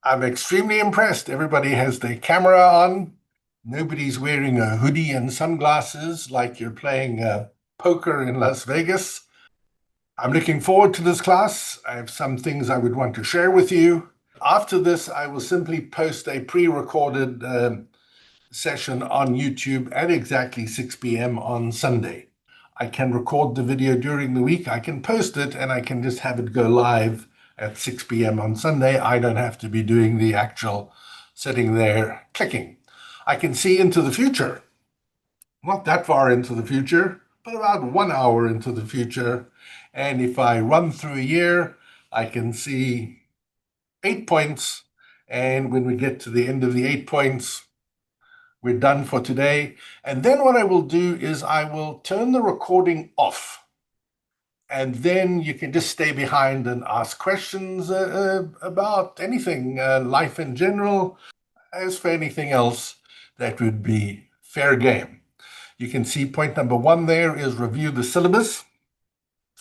I'm extremely impressed. Everybody has their camera on. Nobody's wearing a hoodie and sunglasses like you're playing poker in Las Vegas. I'm looking forward to this class. I have some things I would want to share with you. After this, I will simply post a pre-recorded session on YouTube at exactly 6 p.m. on Sunday. I can record the video during the week. I can post it and I can just have it go live at 6 p.m. on Sunday. I don't have to be doing the actual sitting there clicking. I can see into the future, not that far into the future, but about 1 hour into the future. And if I run through a year, I can see 8 points. And when we get to the end of the 8 points, we're done for today. And then what I will do is I will turn the recording off. And then you can just stay behind and ask questions about anything, life in general. As for anything else, that would be fair game. You can see point number 1 there is review the syllabus.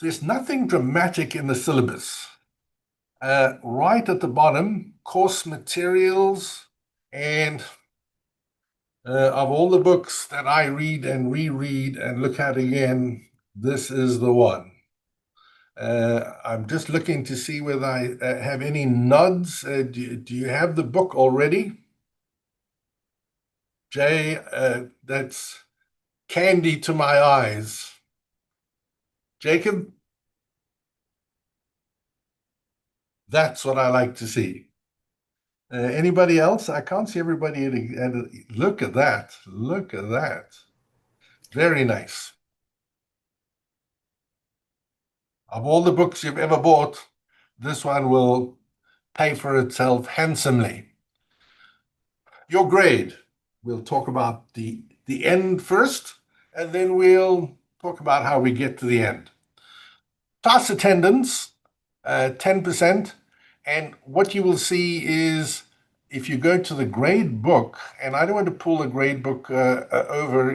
There's nothing dramatic in the syllabus. Right at the bottom, course materials, and of all the books that I read and reread and look at again, this is the one. I'm just looking to see whether I have any nods. Do you have the book already? Jay, that's candy to my eyes. Jacob, that's what I like to see. Anybody else? I can't see everybody. Look at that. Look at that. Very nice. Of all the books you've ever bought, this one will pay for itself handsomely. Your grade. We'll talk about the end first, and then we'll talk about how we get to the end. Class attendance, 10%. And what you will see is if you go to the grade book, and I don't want to pull the grade book over,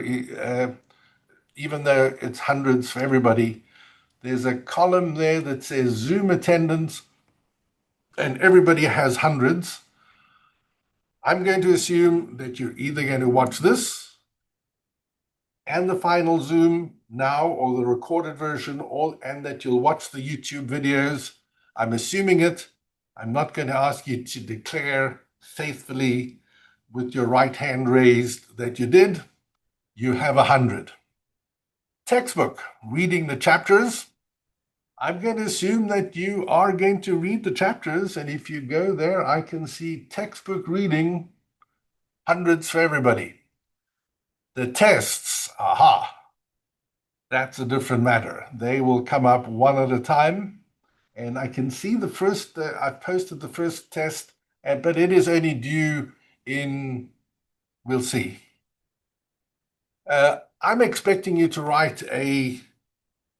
even though it's hundreds for everybody, there's a column there that says Zoom attendance, and everybody has hundreds. I'm going to assume that you're either going to watch this and the final Zoom now or the recorded version, and that you'll watch the YouTube videos. I'm assuming it. I'm not going to ask you to declare faithfully with your right hand raised that you did. You have 100. Textbook, reading the chapters. I'm going to assume that you are going to read the chapters, and if you go there, I can see textbook reading, hundreds for everybody. The tests, aha, that's a different matter. They will come up one at a time, and I can see the first, I've posted the first test, but it is only due in, we'll see. I'm expecting you to write a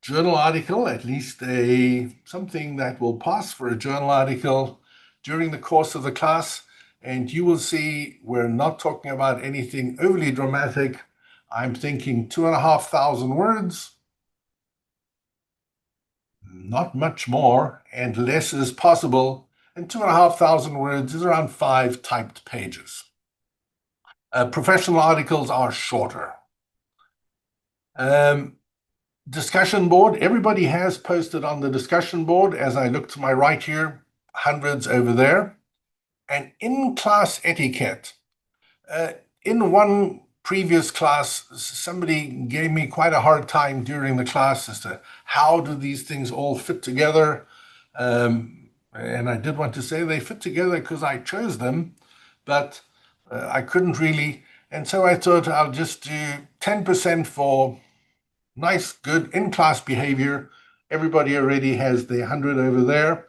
journal article, at least something that will pass for a journal article during the course of the class. And you will see we're not talking about anything overly dramatic. I'm thinking 2,500 words, not much more, and less is possible. And 2,500 words is around 5 typed pages. Professional articles are shorter. Discussion board, everybody has posted on the discussion board. As I look to my right here, hundreds over there. And in-class etiquette. In one previous class, somebody gave me quite a hard time during the class as to how do these things all fit together. And I did want to say they fit together because I chose them, but I couldn't really. And so I thought I'll just do 10% for nice, good in-class behavior. Everybody already has their 100 over there.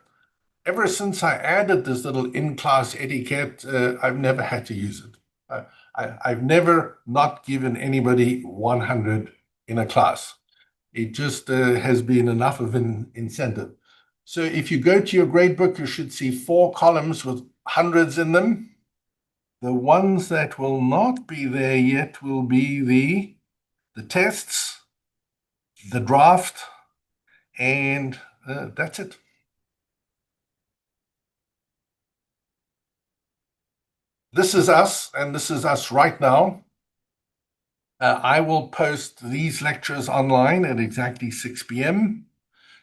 Ever since I added this little in-class etiquette, I've never had to use it. I've never not given anybody 100 in a class. It just has been enough of an incentive. So if you go to your grade book, you should see 4 columns with hundreds in them. The ones that will not be there yet will be the tests, the draft, and that's it. This is us, and this is us right now. I will post these lectures online at exactly 6 p.m.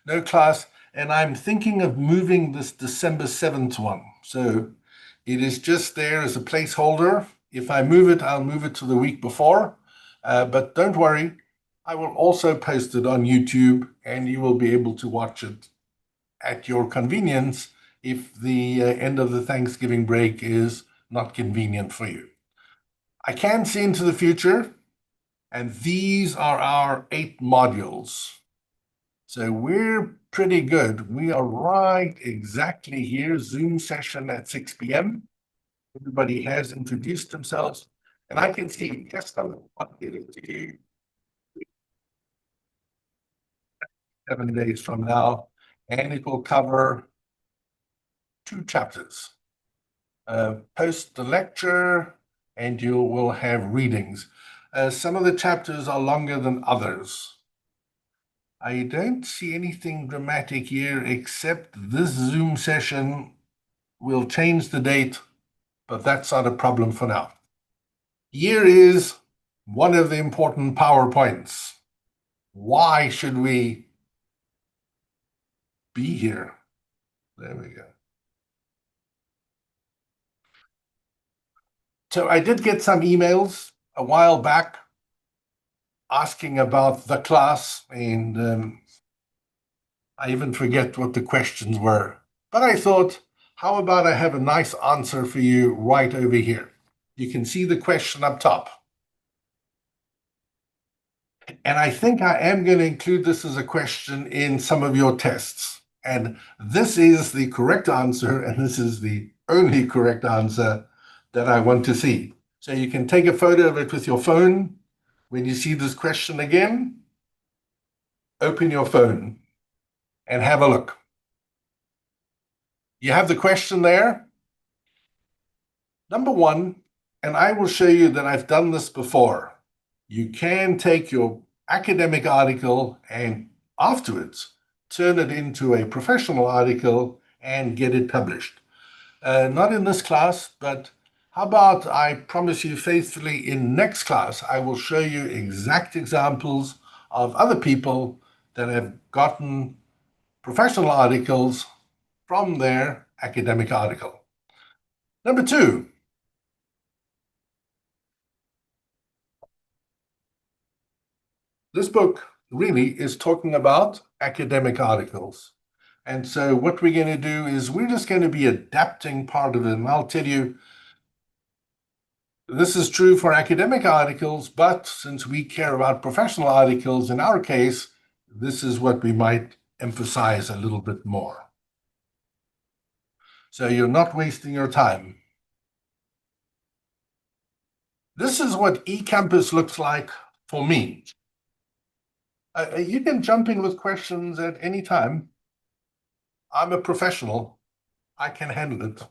No class, and I'm thinking of moving this December 7th one. So it is just there as a placeholder. If I move it, I'll move it to the week before. But don't worry, I will also post it on YouTube, and you will be able to watch it at your convenience if the end of the Thanksgiving break is not convenient for you. I can see into the future, and these are our 8 modules. So we're pretty good. We are right exactly here, Zoom session at 6 p.m. Everybody has introduced themselves, and I can see just on what it is 7 days from now, and it will cover 2 chapters. Post the lecture, and you will have readings. Some of the chapters are longer than others. I don't see anything dramatic here except this Zoom session will change the date, but that's not a problem for now. Here is one of the important PowerPoints. Why should we be here? There we go. So I did get some emails a while back asking about the class, and I even forget what the questions were. But I thought, how about I have a nice answer for you right over here? You can see the question up top. And I think I am going to include this as a question in some of your tests. And this is the correct answer, and this is the only correct answer that I want to see. So you can take a photo of it with your phone. When you see this question again, open your phone and have a look. You have the question there. Number 1, and I will show you that I've done this before. You can take your academic article and afterwards turn it into a professional article and get it published. Not in this class, but how about I promise you faithfully in next class, I will show you exact examples of other people that have gotten professional articles from their academic article. Number 2, this book really is talking about academic articles. And so what we're going to do is we're just going to be adapting part of it. And I'll tell you, this is true for academic articles, but since we care about professional articles, in our case, this is what we might emphasize a little bit more. So you're not wasting your time. This is what eCampus looks like for me. You can jump in with questions at any time. I'm a professional. I can handle it.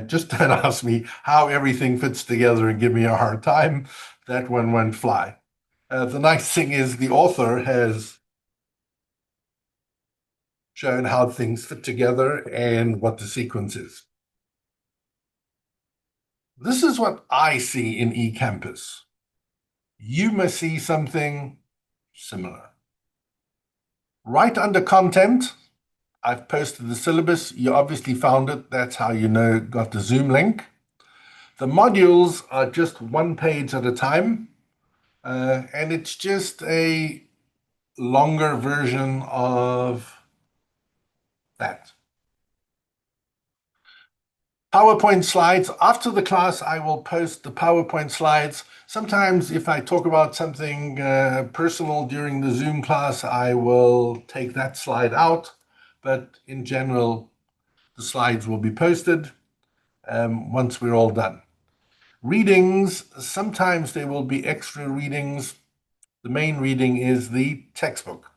Just don't ask me how everything fits together and give me a hard time. That one won't fly. The nice thing is the author has shown how things fit together and what the sequence is. This is what I see in eCampus. You must see something similar. Right under content, I've posted the syllabus. You obviously found it. That's how you know got the Zoom link. The modules are just 1 page at a time, and it's just a longer version of that. PowerPoint slides. After the class, I will post the PowerPoint slides. Sometimes if I talk about something personal during the Zoom class, I will take that slide out. But in general, the slides will be posted once we're all done. Readings, sometimes there will be extra readings. The main reading is the textbook.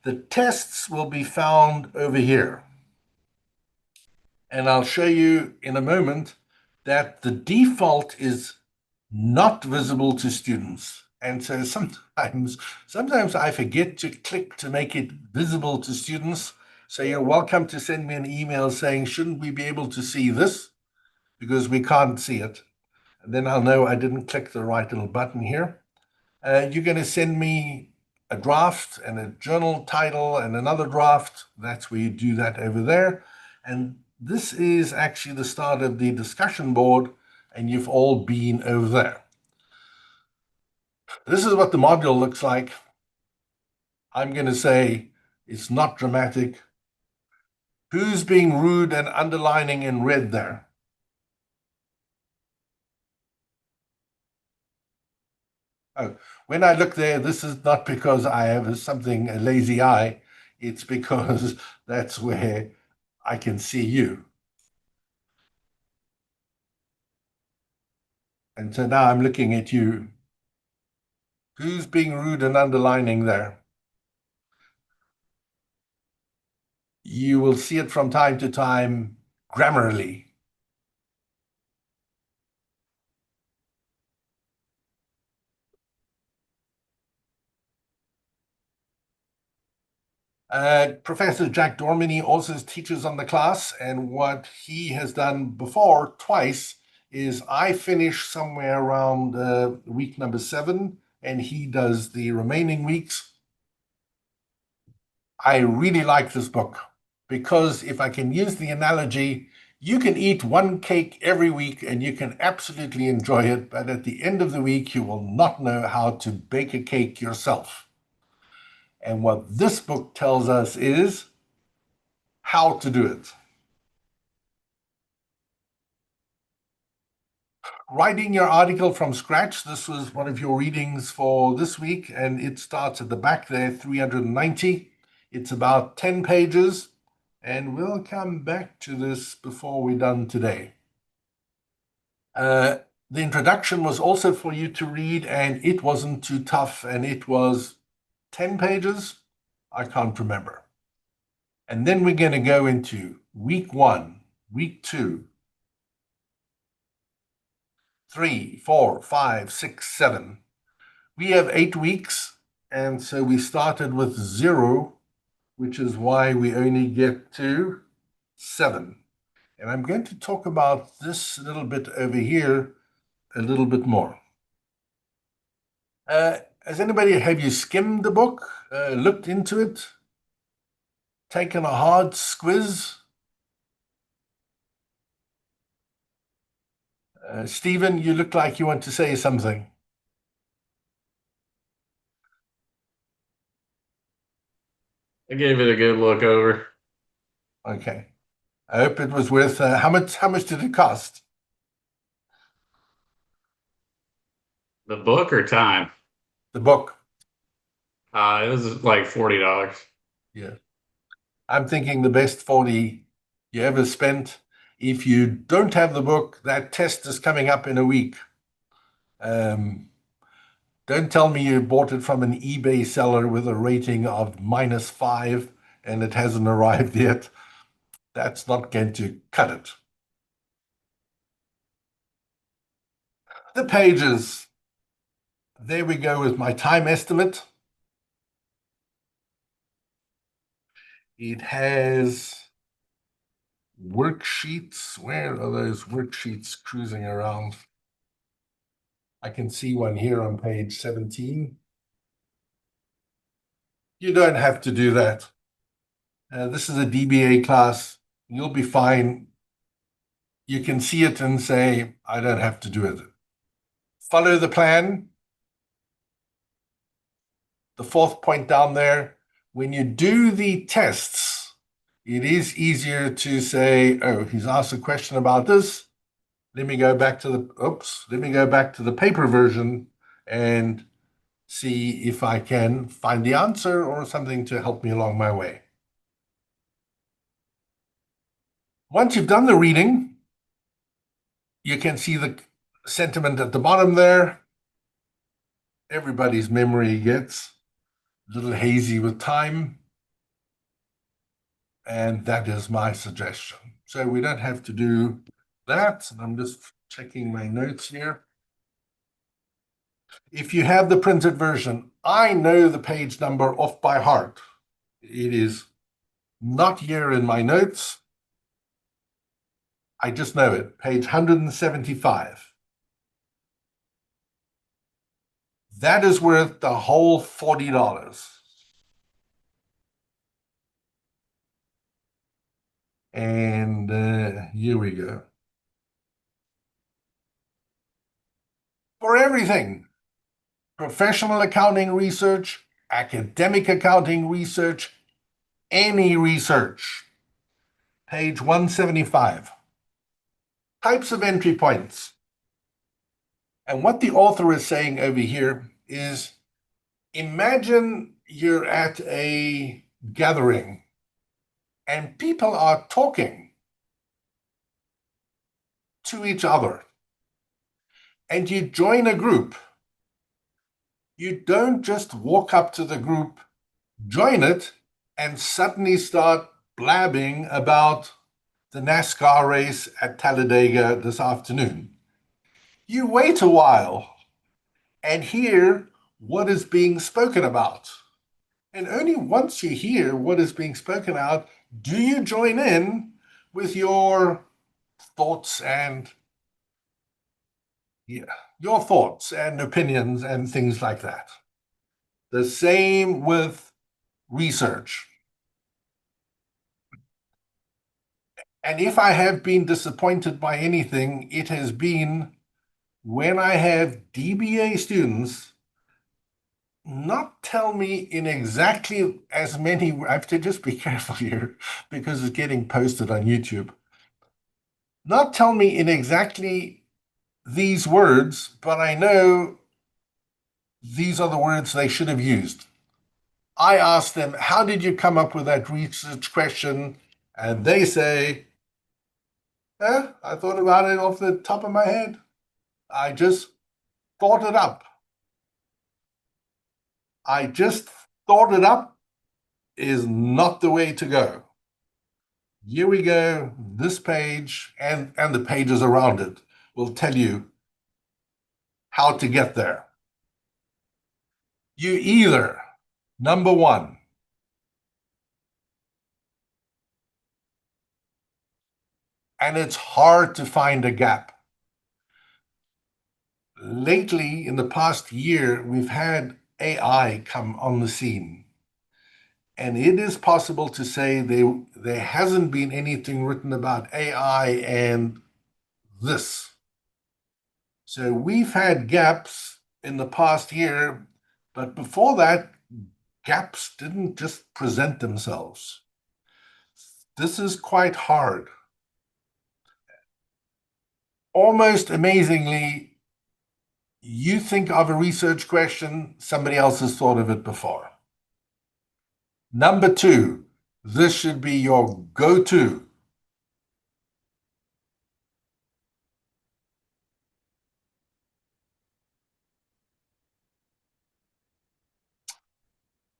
The tests will be found over here. And I'll show you in a moment that the default is not visible to students. And so sometimes I forget to click to make it visible to students. So you're welcome to send me an email saying, shouldn't we be able to see this? because we can't see it. And then I'll know I didn't click the right little button here. You're going to send me a draft and a journal title and another draft. That's where you do that over there. And this is actually the start of the discussion board, and you've all been over there. This is what the module looks like. I'm going to say it's not dramatic. Who's being rude and underlining in red there? Oh, when I look there, this is not because I have a lazy eye. It's because that's where I can see you. And so now I'm looking at you. Who's being rude and underlining there? You will see it from time to time grammarly. Professor Jack Dormany also teaches on the class, and what he has done before twice is I finish somewhere around week number 7, and he does the remaining weeks. I really like this book because if I can use the analogy, you can eat one cake every week and you can absolutely enjoy it, but at the end of the week, you will not know how to bake a cake yourself. And what this book tells us is how to do it. Writing your article from scratch. This was one of your readings for this week, and it starts at the back there, 390. It's about 10 pages, and we'll come back to this before we're done today. The introduction was also for you to read, and it wasn't too tough, and it was 10 pages. I can't remember. And then we're going to go into week 1, week 2, 3, 4, 5, 6, 7. We have 8 weeks, and so we started with 0, which is why we only get to 7. And I'm going to talk about this little bit over here a little bit more. Have you skimmed the book, looked into it, taken a hard squiz? Stephen, you look like you want to say something. I gave it a good look over. Okay. I hope it was worth, how much did it cost? The book or time? The book. It was like $40. Yeah. I'm thinking the best 40 you ever spent. If you don't have the book, that test is coming up in a week. Don't tell me you bought it from an eBay seller with a rating of -5 and it hasn't arrived yet. That's not going to cut it. The pages. There we go with my time estimate. It has worksheets. Where are those worksheets cruising around? I can see one here on page 17. You don't have to do that. This is a DBA class. You'll be fine. You can see it and say, I don't have to do it. Follow the plan. The 4th point down there, when you do the tests, it is easier to say, oh, he's asked a question about this. Let me go back to the paper version and see if I can find the answer or something to help me along my way. Once you've done the reading, you can see the sentiment at the bottom there. Everybody's memory gets a little hazy with time. And that is my suggestion. So we don't have to do that. I'm just checking my notes here. If you have the printed version, I know the page number off by heart. It is not here in my notes. I just know it, page 175. That is worth the whole $40. And here we go. For everything, professional accounting research, academic accounting research, any research. Page 175. Types of entry points. And what the author is saying over here is, imagine you're at a gathering and people are talking to each other, and you join a group. You don't just walk up to the group, join it, and suddenly start blabbing about the NASCAR race at Talladega this afternoon. You wait a while and hear what is being spoken about. And only once you hear what is being spoken out, do you join in with your thoughts and opinions and things like that. The same with research. And if I have been disappointed by anything, it has been when I have DBA students not tell me in exactly as many, I have to just be careful here because it's getting posted on YouTube. Not tell me in exactly these words, but I know these are the words they should have used. I ask them, how did you come up with that research question? And they say, I thought about it off the top of my head. I just thought it up. I just thought it up is not the way to go. Here we go. This page and the pages around it will tell you how to get there. You either, number one, and it's hard to find a gap. Lately, in the past year, we've had AI come on the scene. And it is possible to say there hasn't been anything written about AI and this. So we've had gaps in the past year, but before that, gaps didn't just present themselves. This is quite hard. Almost amazingly, you think of a research question, somebody else has thought of it before. Number two, this should be your go-to.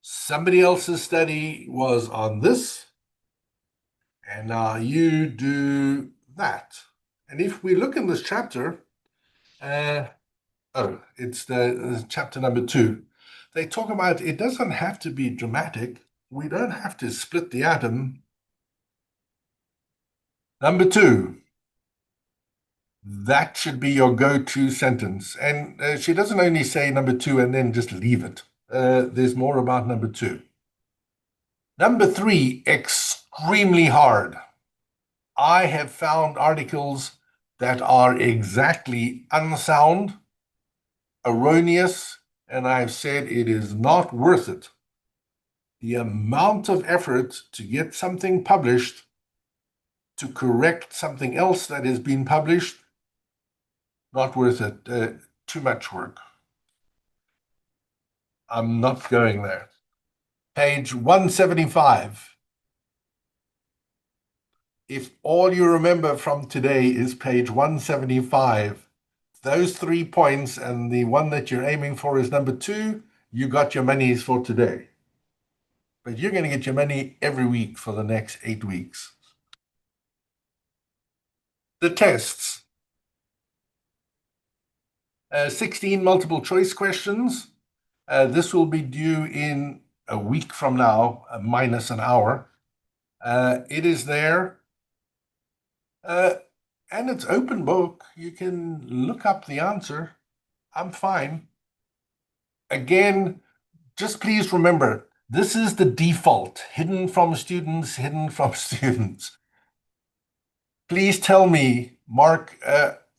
Somebody else's study was on this, and now you do that. And if we look in this chapter, it's the chapter number 2. They talk about it doesn't have to be dramatic. We don't have to split the atom. Number 2, that should be your go-to sentence. And she doesn't only say number 2 and then just leave it. There's more about number 2. Number 3, extremely hard. I have found articles that are exactly unsound, erroneous, and I've said it is not worth it. The amount of effort to get something published, to correct something else that has been published, not worth it. Too much work. I'm not going there. Page 175. If all you remember from today is page 175, those 3 points and the one that you're aiming for is number 2, you got your monies for today. But you're going to get your money every week for the next 8 weeks. The tests. 16 multiple choice questions. This will be due in a week from now, minus an hour. It is there. And it's open book. You can look up the answer. I'm fine. Again, just please remember, this is the default, hidden from students, hidden from students. Please tell me, Mark,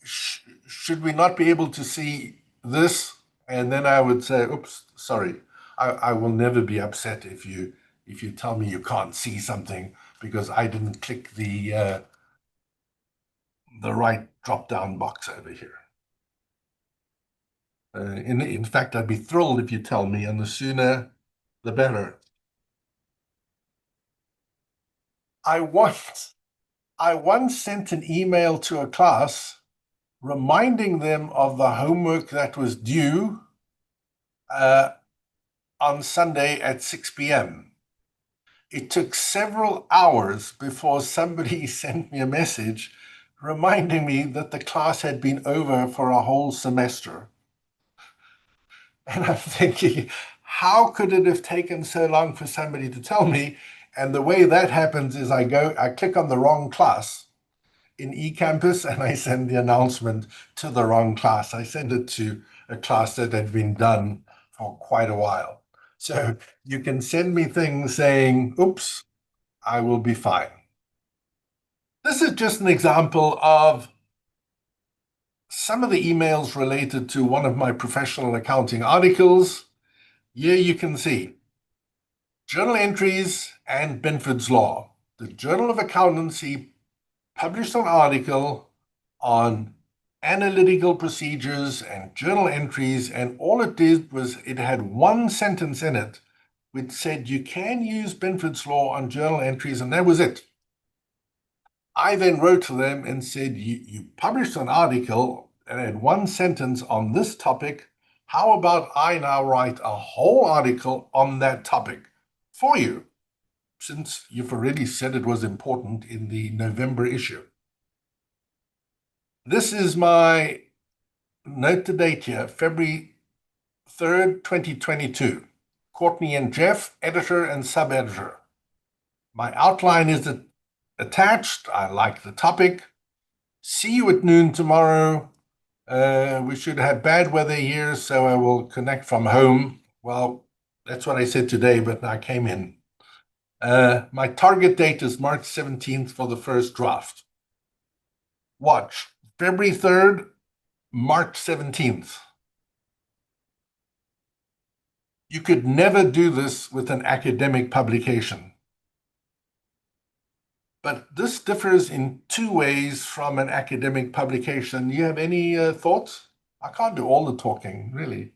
should we not be able to see this? And then I would say, oops, sorry. I will never be upset if you tell me you can't see something because I didn't click the right drop-down box over here. In fact, I'd be thrilled if you tell me, and the sooner, the better. I once sent an email to a class reminding them of the homework that was due on Sunday at 6 p.m. It took several hours before somebody sent me a message reminding me that the class had been over for a whole semester. And I'm thinking, how could it have taken so long for somebody to tell me? And the way that happens is I click on the wrong class in eCampus and I send the announcement to the wrong class. I send it to a class that had been done for quite a while. So you can send me things saying, oops, I will be fine. This is just an example of some of the emails related to one of my professional accounting articles. Here you can see journal entries and Binford's Law. The Journal of Accountancy published an article on analytical procedures and journal entries, and all it did was it had one sentence in it which said you can use Binford's Law on journal entries, and that was it. I then wrote to them and said, you published an article and had one sentence on this topic. How about I now write a whole article on that topic for you, since you've already said it was important in the November issue. This is my note to date here, February 3rd, 2022. Courtney and Jeff, editor and sub-editor. My outline is attached. I like the topic. See you at noon tomorrow. We should have bad weather here, so I will connect from home. Well, that's what I said today, but I came in. My target date is March 17th for the first draft. Watch, February 3rd, March 17th. You could never do this with an academic publication. But this differs in two ways from an academic publication. You have any thoughts? I can't do all the talking, really.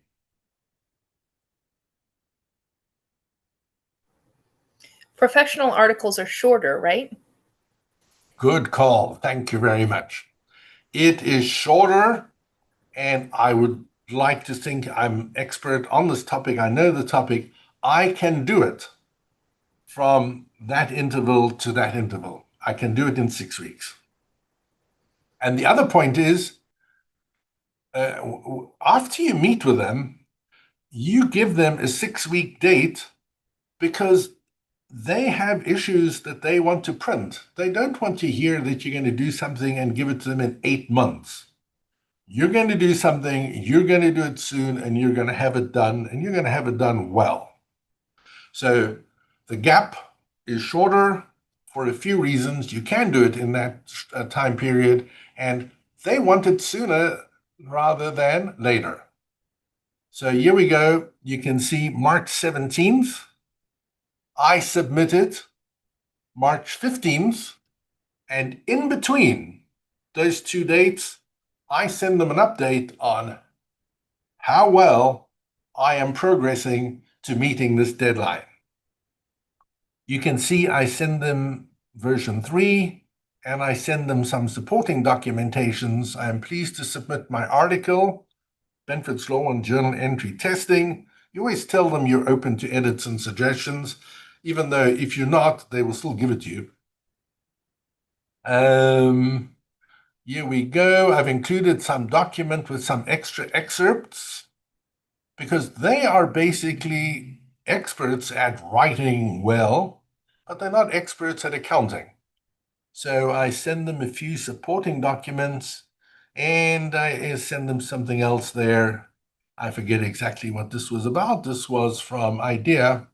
Professional articles are shorter, right? Good call. Thank you very much. It is shorter, and I would like to think I'm expert on this topic. I know the topic. I can do it from that interval to that interval. I can do it in 6 weeks. And the other point is, after you meet with them, you give them a 6-week date because they have issues that they want to print. They don't want to hear that you're going to do something and give it to them in 8 months. You're going to do something, you're going to do it soon, and you're going to have it done, and you're going to have it done well. So the gap is shorter for a few reasons. You can do it in that time period, and they want it sooner rather than later. So here we go. You can see March 17th. I submitted March 15th, and in between those two dates, I send them an update on how well I am progressing to meeting this deadline. You can see I send them version 3, and I send them some supporting documentations. I am pleased to submit my article, Binford's Law and Journal Entry Testing. You always tell them you're open to edits and suggestions, even though if you're not, they will still give it to you. Here we go. I've included some document with some extra excerpts because they are basically experts at writing well, but they're not experts at accounting. So I send them a few supporting documents and I send them something else there. I forget exactly what this was about. This was from IDEA,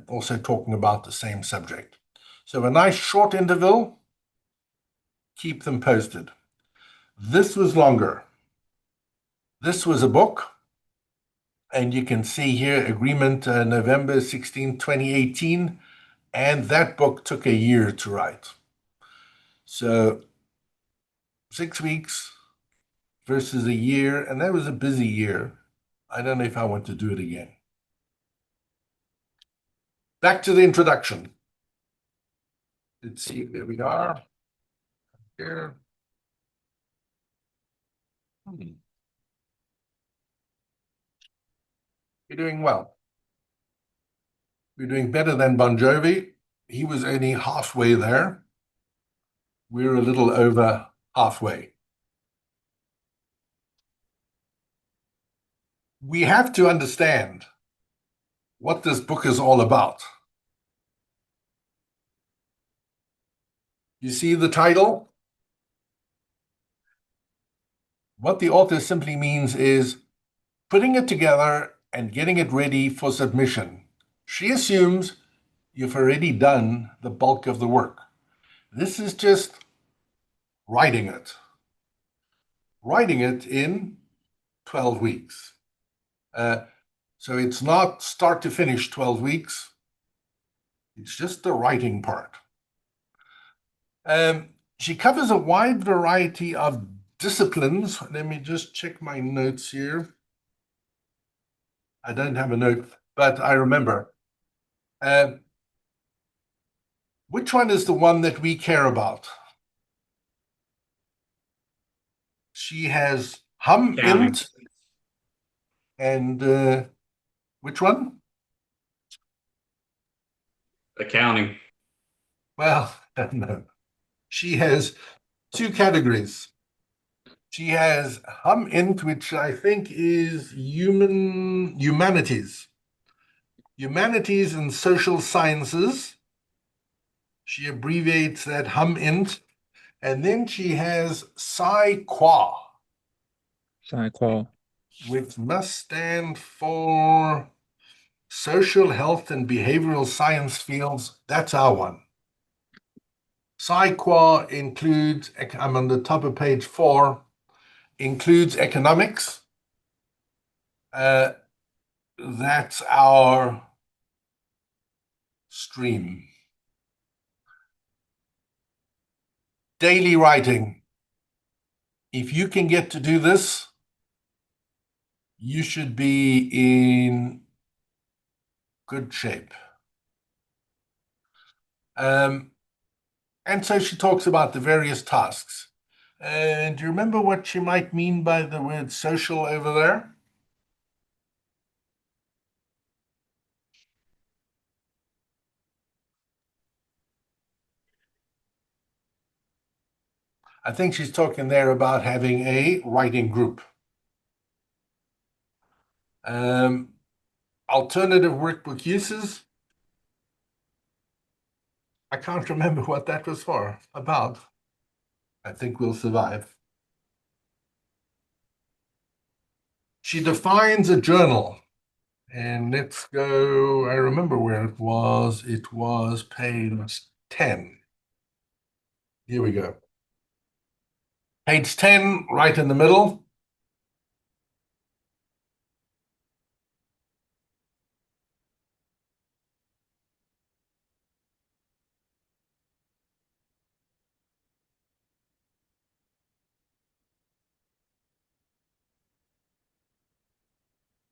also talking about the same subject. So a nice short interval, keep them posted. This was longer. This was a book, and you can see here agreement November 16, 2018, and that book took a year to write. So 6 weeks versus a year, and that was a busy year. I don't know if I want to do it again. Back to the introduction. Let's see, there we are. Here. You're doing well. You're doing better than Bon Jovi. He was only halfway there. We're a little over halfway. We have to understand what this book is all about. You see the title? What the author simply means is putting it together and getting it ready for submission. She assumes you've already done the bulk of the work. This is just writing it. Writing it in 12 weeks. So it's not start to finish 12 weeks. It's just the writing part. She covers a wide variety of disciplines. Let me just check my notes here. I don't have a note, but I remember. Which one is the one that we care about? She has hum, Counting. int, and which one? Accounting. Well, no. She has two categories. She has hum, int, which I think is humanities. Humanities and social sciences. She abbreviates that hum, int. And then she has sci-qua, Sci-qual. which must stand for social health and behavioral science fields. That's our one. Sci-qua includes, I'm on the top of page 4, includes economics. That's our stream. Daily writing. If you can get to do this, you should be in good shape. And so she talks about the various tasks. And do you remember what she might mean by the word social over there? I think she's talking there about having a writing group. Alternative workbook uses. I can't remember what that was for, about. I think we'll survive. She defines a journal. And let's go, I remember where it was. It was page 10. Here we go. Page 10, right in the middle.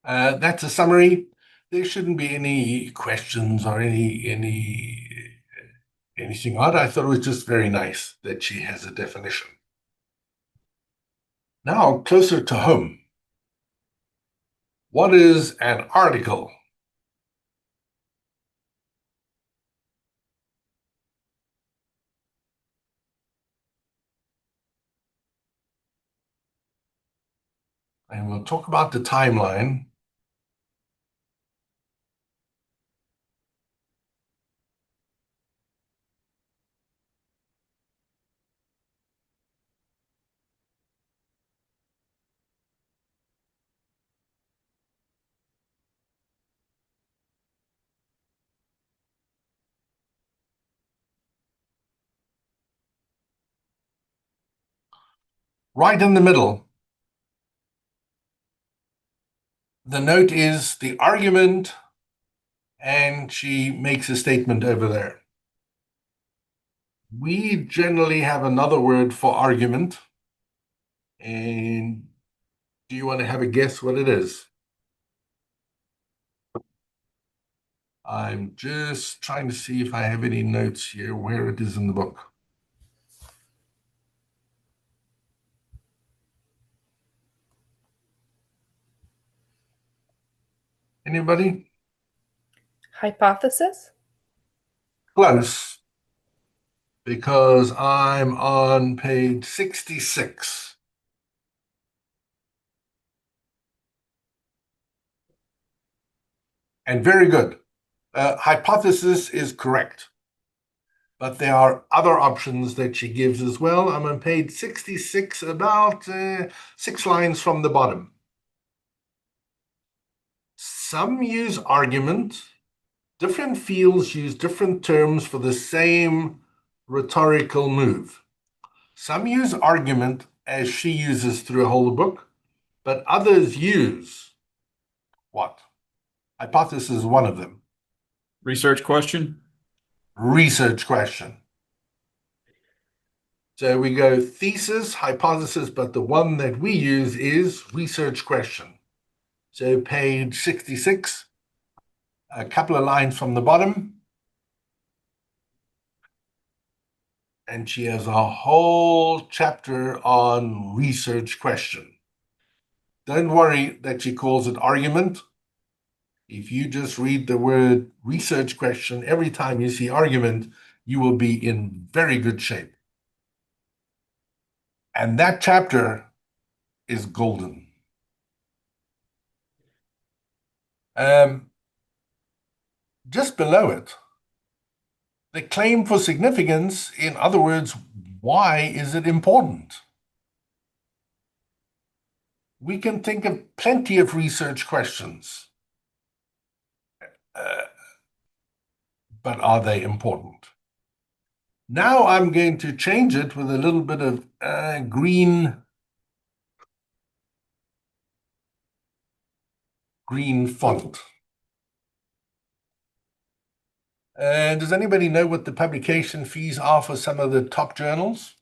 That's a summary. There shouldn't be any questions or anything odd. I thought it was just very nice that she has a definition. Now, closer to home. What is an article? And we'll talk about the timeline. Right in the middle, the note is the argument, and she makes a statement over there. We generally have another word for argument. And do you want to have a guess what it is? I'm just trying to see if I have any notes here, where it is in the book. Anybody? Hypothesis? Close, because I'm on page 66. And very good. Hypothesis is correct. But there are other options that she gives as well. I'm on page 66, about 6 lines from the bottom. Some use argument. Different fields use different terms for the same rhetorical move. Some use argument, as she uses through a whole book, but others use what? Hypothesis is one of them. Research question? Research question. So we go thesis, hypothesis, but the one that we use is research question. So page 66, a couple of lines from the bottom. And she has a whole chapter on research question. Don't worry that she calls it argument. If you just read the word research question every time you see argument, you will be in very good shape. And that chapter is golden. Just below it, the claim for significance, in other words, why is it important? We can think of plenty of research questions. But are they important? Now I'm going to change it with a little bit of green font. Does anybody know what the publication fees are for some of the top journals?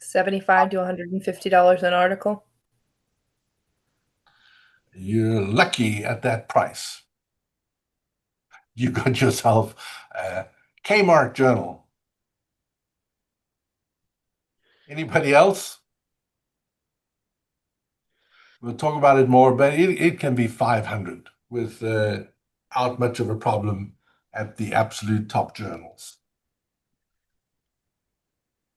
$75 to $150 an article. You're lucky at that price. You got yourself a Kmart journal. Anybody else? We'll talk about it more, but it can be 500 without much of a problem at the absolute top journals.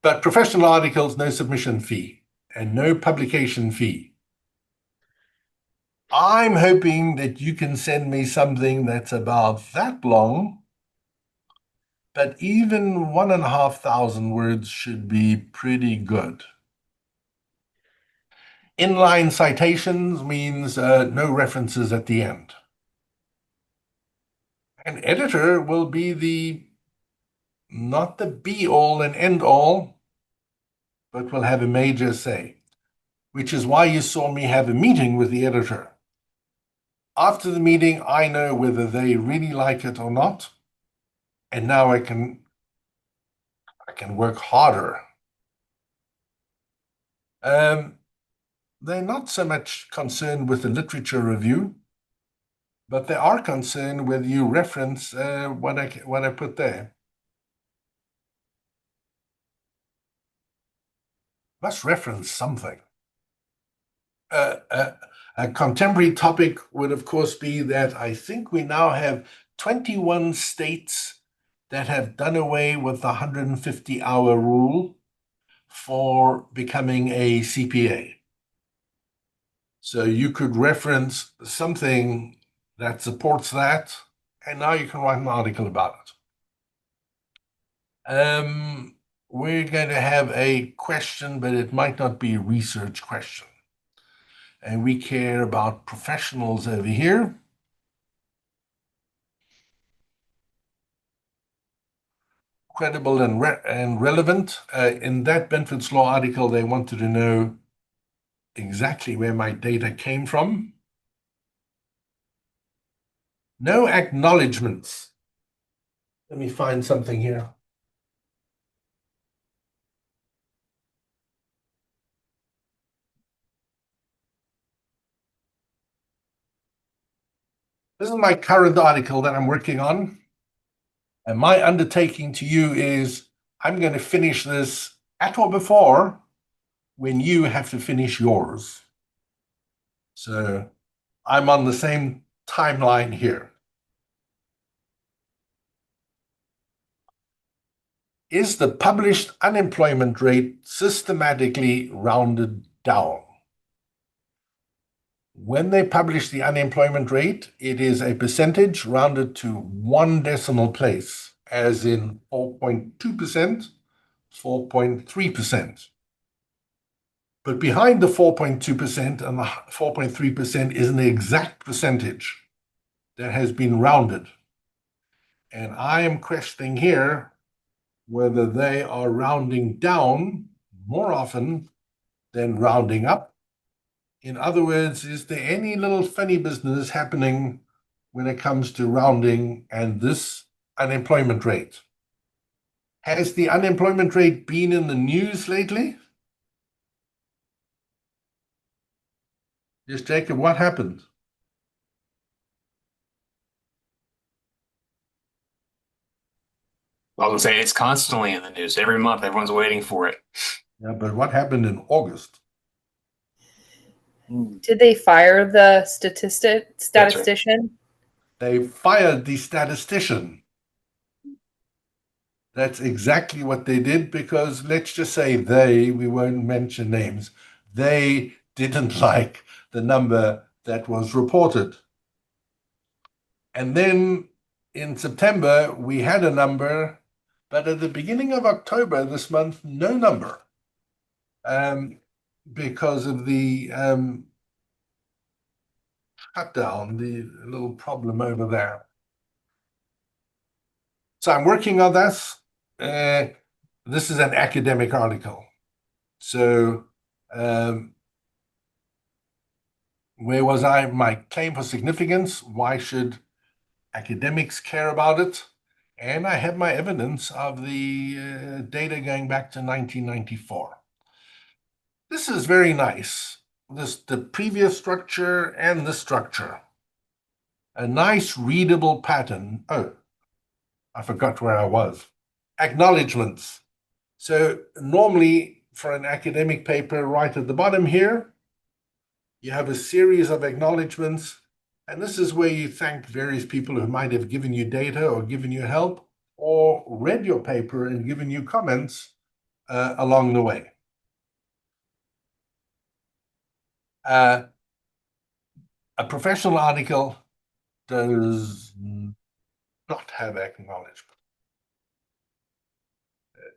But professional articles, no submission fee and no publication fee. I'm hoping that you can send me something that's about that long, but even 1,500 words should be pretty good. Inline citations means no references at the end. An editor will be not the be-all and end-all, but will have a major say, which is why you saw me have a meeting with the editor. After the meeting, I know whether they really like it or not, and now I can work harder. They're not so much concerned with the literature review, but they are concerned whether you reference what I put there. Must reference something. A contemporary topic would, of course, be that I think we now have 21 states that have done away with the 150-hour rule for becoming a CPA. So you could reference something that supports that, and now you can write an article about it. We're going to have a question, but it might not be a research question. And we care about professionals over here. credible and relevant. In that Benford's Law article, they wanted to know exactly where my data came from. No acknowledgements. Let me find something here. This is my current article that I'm working on. And my undertaking to you is I'm going to finish this at or before when you have to finish yours. So I'm on the same timeline here. Is the published unemployment rate systematically rounded down? When they publish the unemployment rate, it is a percentage rounded to one decimal place, as in 4.2%, 4.3%. But behind the 4.2% and the 4.3% is an exact percentage that has been rounded. And I am questioning here whether they are rounding down more often than rounding up. In other words, is there any little funny business happening when it comes to rounding and this unemployment rate? Has the unemployment rate been in the news lately? Yes, Jacob, what happened? I was gonna say it's constantly in the news. Every month, everyone's waiting for it. Yeah, but what happened in August? Did they fire the statistician? They fired the statistician. That's exactly what they did, because let's just say we won't mention names, they didn't like the number that was reported. And then in September, we had a number, but at the beginning of October this month, no number, because of the shutdown, the little problem over there. So I'm working on this. This is an academic article. So where was I? My claim for significance. Why should academics care about it? And I have my evidence of the data going back to 1994. This is very nice. The previous structure and this structure. A nice readable pattern. Oh, I forgot where I was. Acknowledgements. So normally for an academic paper, right at the bottom here, you have a series of acknowledgements, and this is where you thank various people who might have given you data or given you help or read your paper and given you comments along the way. A professional article does not have acknowledgement.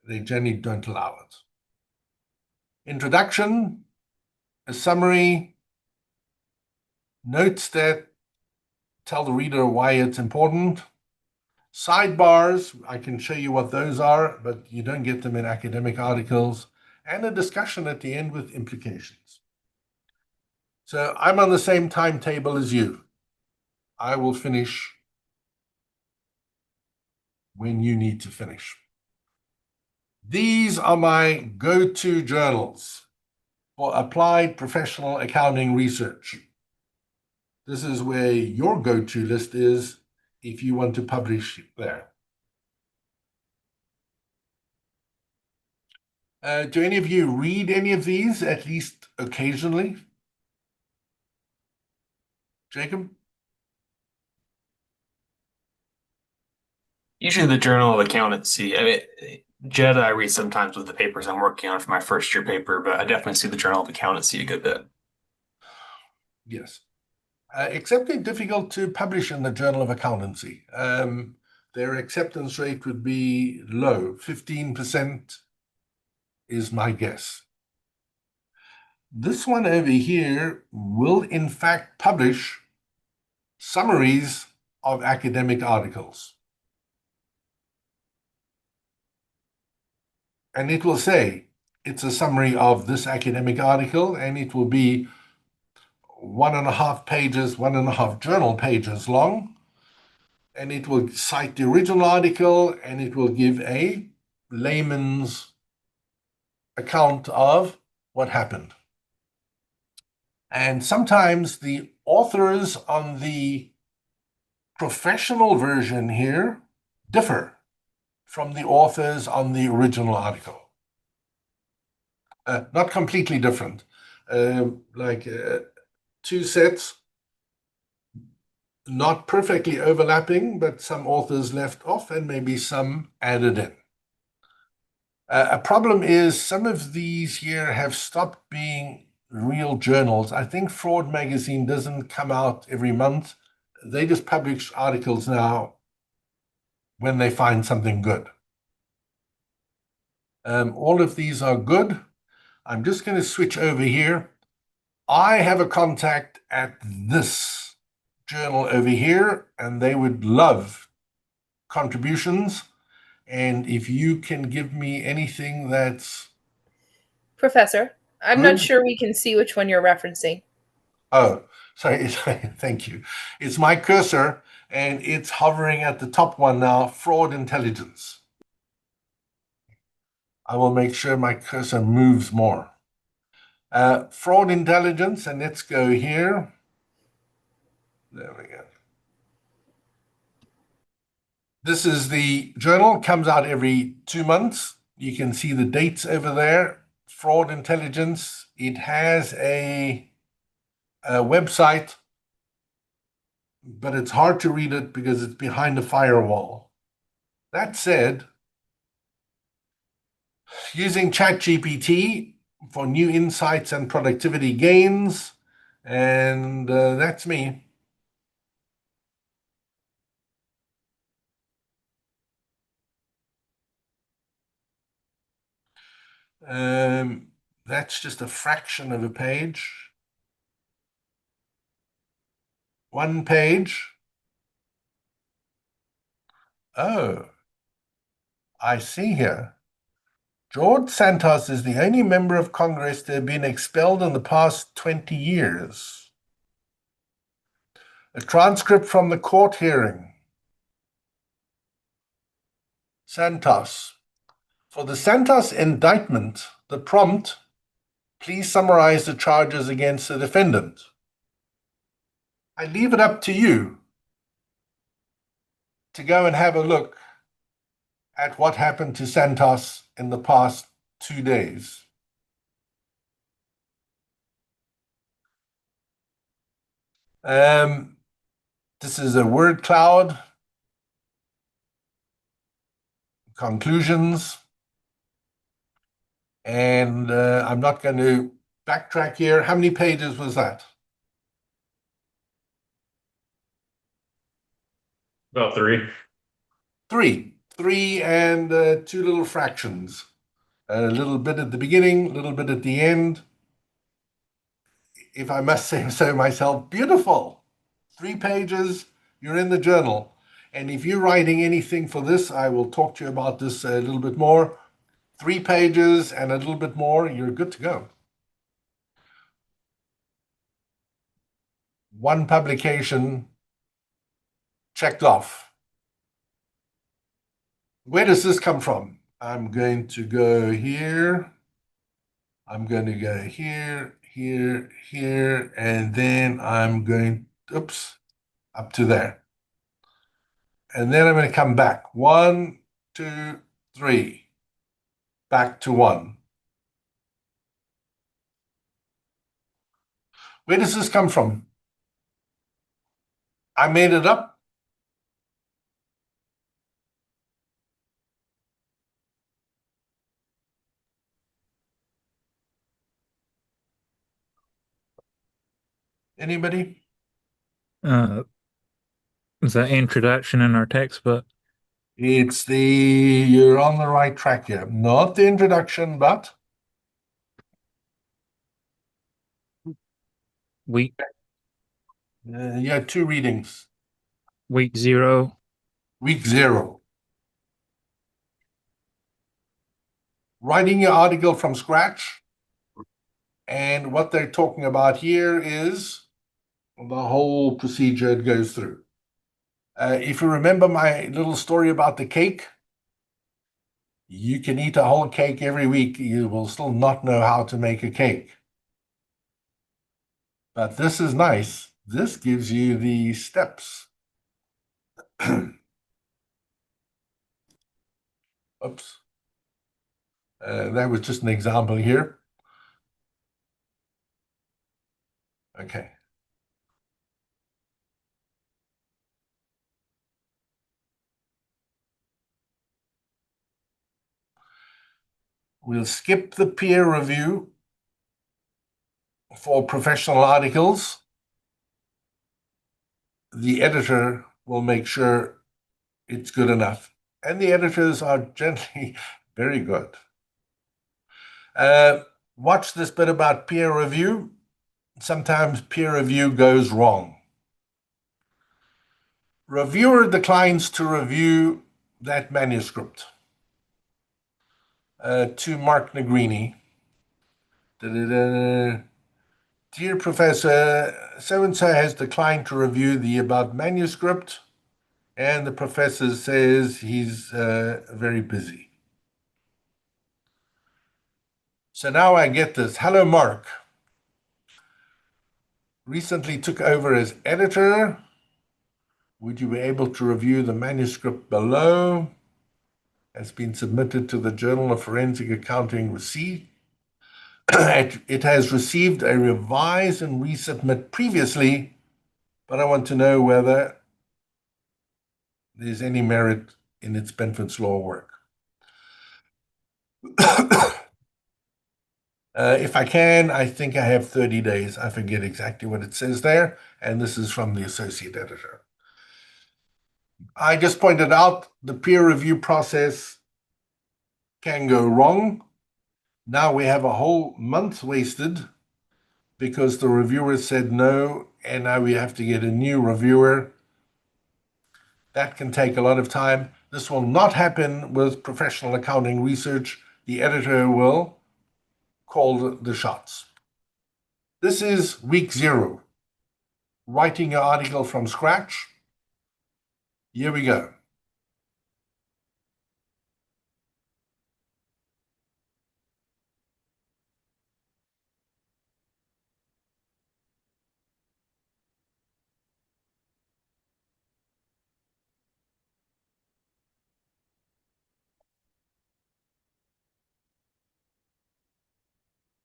They generally don't allow it. Introduction, a summary, notes that tell the reader why it's important. Sidebars, I can show you what those are, but you don't get them in academic articles. And a discussion at the end with implications. So I'm on the same timetable as you. I will finish when you need to finish. These are my go-to journals for applied professional accounting research. This is where your go-to list is if you want to publish there. Do any of you read any of these, at least occasionally? Jacob? Usually, the Journal of Accountancy. I mean, Jed, I read sometimes with the papers I'm working on for my first year paper, but I definitely see the Journal of Accountancy a good bit. Yes. Excepting difficult to publish in the Journal of Accountancy. Their acceptance rate would be low. 15% is my guess. This one over here will in fact publish summaries of academic articles. and it will say it's a summary of this academic article, and it will be 1.5 pages, 1.5 journal pages long, and it will cite the original article, and it will give a layman's account of what happened. And sometimes the authors on the professional version here differ from the authors on the original article. Not completely different, like two sets, not perfectly overlapping, but some authors left off and maybe some added in. A problem is some of these here have stopped being real journals. I think Fraud Magazine doesn't come out every month. They just publish articles now when they find something good. All of these are good. I'm just going to switch over here. I have a contact at this journal over here, and they would love contributions. And if you can give me anything that's... Professor, I'm Good. not sure we can see which one you're referencing. Oh, sorry. Thank you. It's my cursor, and it's hovering at the top one now, Fraud Intelligence. I will make sure my cursor moves more. Fraud Intelligence, and let's go here. There we go. This is the journal, comes out every 2 months. You can see the dates over there. Fraud Intelligence. It has a website, but it's hard to read it because it's behind a firewall. That said, using ChatGPT for new insights and productivity gains, and that's me. That's just a fraction of a page. One page. Oh, I see here. George Santos is the only member of Congress to have been expelled in the past 20 years. A transcript from the court hearing. Santos. For the Santos indictment, the prompt, please summarize the charges against the defendant. I leave it up to you to go and have a look at what happened to Santos in the past 2 days. This is a word cloud. Conclusions. And I'm not going to backtrack here. How many pages was that? About 3. Three and 2 little fractions. A little bit at the beginning, a little bit at the end. If I must say so myself, beautiful. 3 pages, you're in the journal. And if you're writing anything for this, I will talk to you about this a little bit more. 3 pages and a little bit more, you're good to go. 1 publication checked off. Where does this come from? I'm going to go here. I'm going to go here, here, here, and then I'm going, oops, up to there. And then I'm going to come back. 1, 2, 3. Back to 1. Where does this come from? I made it up. Anybody? Is that introduction in our textbook? It's you're on the right track here. Not the introduction, but Week you had 2 readings. week 0. Week 0. writing your article from scratch. And what they're talking about here is the whole procedure it goes through. If you remember my little story about the cake, you can eat a whole cake every week. You will still not know how to make a cake. But this is nice. This gives you the steps. Oops. That was just an example here. Okay. We'll skip the peer review for professional articles. The editor will make sure it's good enough. And the editors are generally very good. Watch this bit about peer review. Sometimes peer review goes wrong. Reviewer declines to review that manuscript. To Mark Negrini. Dear Professor, so-and-so has declined to review the above manuscript, and the professor says he's very busy. So now I get this. Hello, Mark. Recently took over as editor. Would you be able to review the manuscript below? Has been submitted to the Journal of Forensic Accounting receipt. It has received a revise and resubmit previously, but I want to know whether there's any merit in its Benford's Law work. If I can, I think I have 30 days. I forget exactly what it says there, and this is from the associate editor. I just pointed out the peer review process can go wrong. Now we have a whole month wasted because the reviewer said no, and now we have to get a new reviewer. That can take a lot of time. This will not happen with professional accounting research. The editor will call the shots. This is week 0. Writing your article from scratch. Here we go.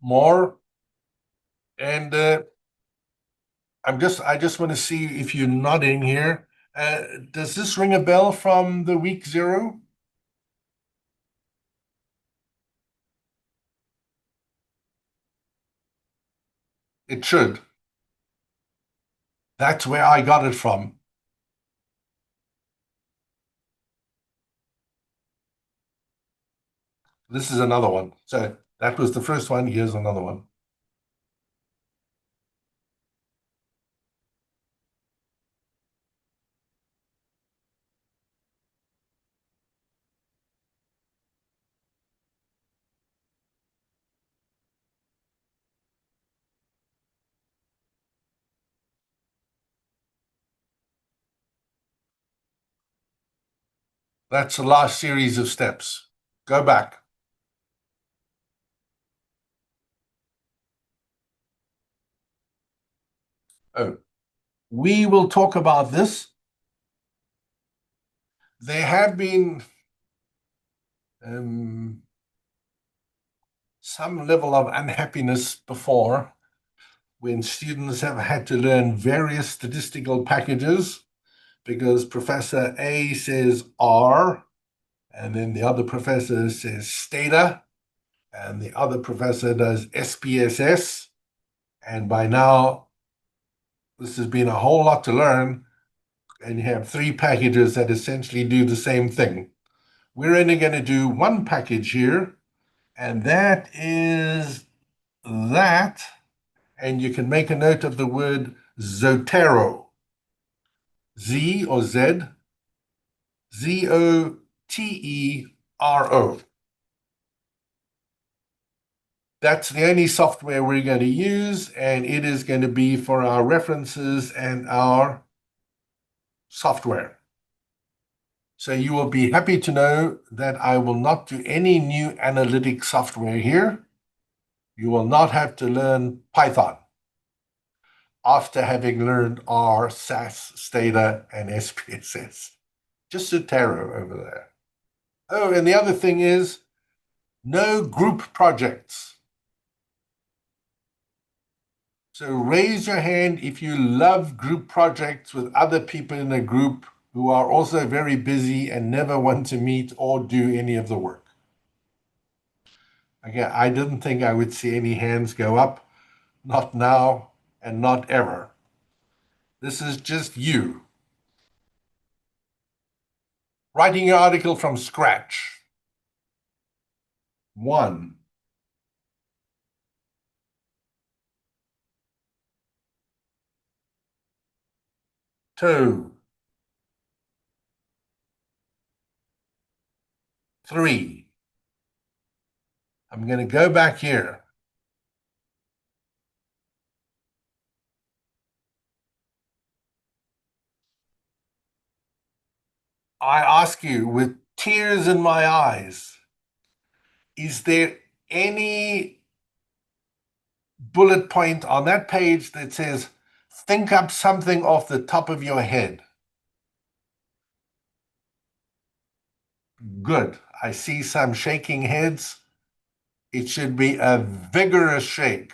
More. And I just want to see if you're nodding here. Does this ring a bell from the week 0? It should. That's where I got it from. This is another one. So that was the first one. Here's another one. That's the last series of steps. Go back. Oh, we will talk about this. There have been some level of unhappiness before when students have had to learn various statistical packages because Professor A says R, and then the other professor says Stata, and the other professor does SPSS. And by now, this has been a whole lot to learn, and you have 3 packages that essentially do the same thing. We're only going to do one package here, and that is that. And you can make a note of the word Zotero. Z or Z, Z-O-T-E-R-O. That's the only software we're going to use, and it is going to be for our references and our software. So you will be happy to know that I will not do any new analytic software here. You will not have to learn Python after having learned R, SAS, Stata, and SPSS. Just a tarot over there. Oh, and the other thing is no group projects. So raise your hand if you love group projects with other people in a group who are also very busy and never want to meet or do any of the work. Again, I didn't think I would see any hands go up, not now and not ever. This is just you. Writing your article from scratch. 1. 2. 3. I'm going to go back here. I ask you with tears in my eyes, is there any bullet point on that page that says, think up something off the top of your head? Good. I see some shaking heads. It should be a vigorous shake.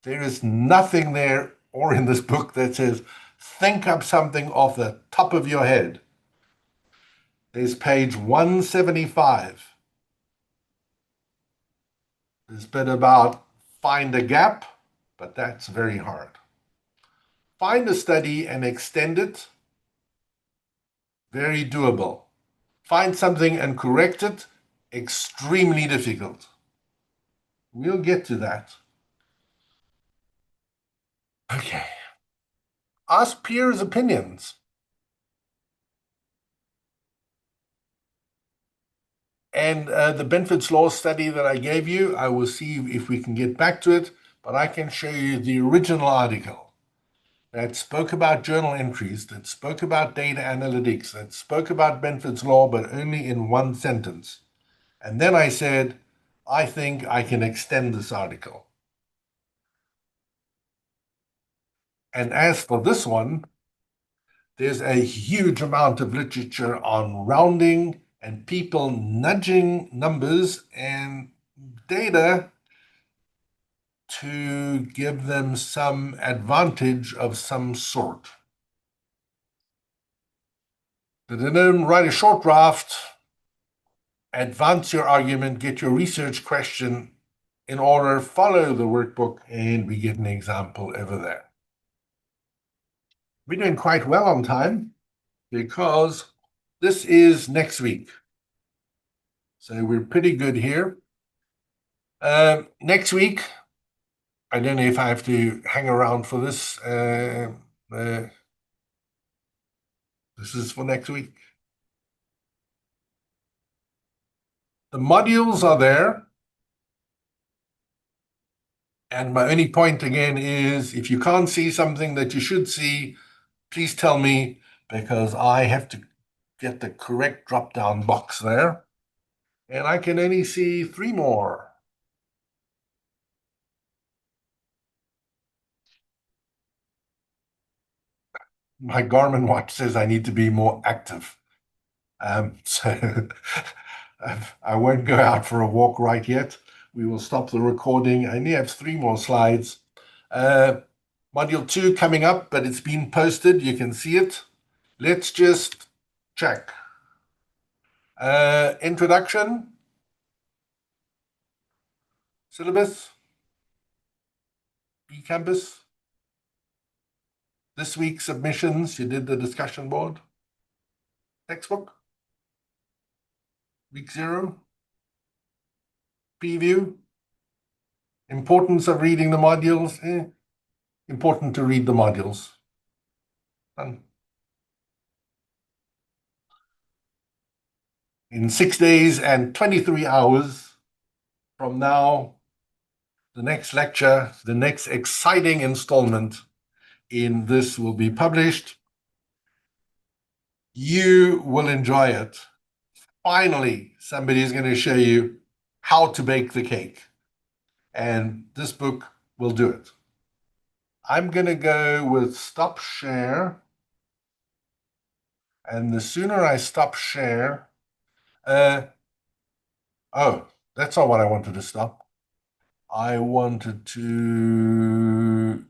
There is nothing there or in this book that says, think up something off the top of your head. There's page 175. This bit about find a gap, but that's very hard. Find a study and extend it. Very doable. Find something and correct it. Extremely difficult. We'll get to that. Okay. Ask peers' opinions. And the benefits law study that I gave you, I will see if we can get back to it, but I can show you the original article that spoke about journal entries, that spoke about data analytics, that spoke about benefits law, but only in one sentence. And then I said, I think I can extend this article. And as for this one, there's a huge amount of literature on rounding and people nudging numbers and data to give them some advantage of some sort. But then write a short draft, advance your argument, get your research question in order, follow the workbook, and we get an example over there. We're doing quite well on time because this is next week. So we're pretty good here. Next week, I don't know if I have to hang around for this. This is for next week. The modules are there. And my only point again is if you can't see something that you should see, please tell me because I have to get the correct drop-down box there. And I can only see 3 more. My Garmin watch says I need to be more active. So I won't go out for a walk right yet. We will stop the recording. I only have 3 more slides. Module 2 coming up, but it's been posted. You can see it. Let's just check. Introduction. Syllabus. eCampus. This week's submissions, you did the discussion board. Textbook. Week 0. Preview. Importance of reading the modules. Important to read the modules. Done. In 6 days and 23 hours from now, the next lecture, the next exciting installment in this will be published. You will enjoy it. Finally, somebody is going to show you how to bake the cake. And this book will do it. I'm going to go with stop share. And the sooner I stop share, oh, that's not what I wanted to stop. I wanted to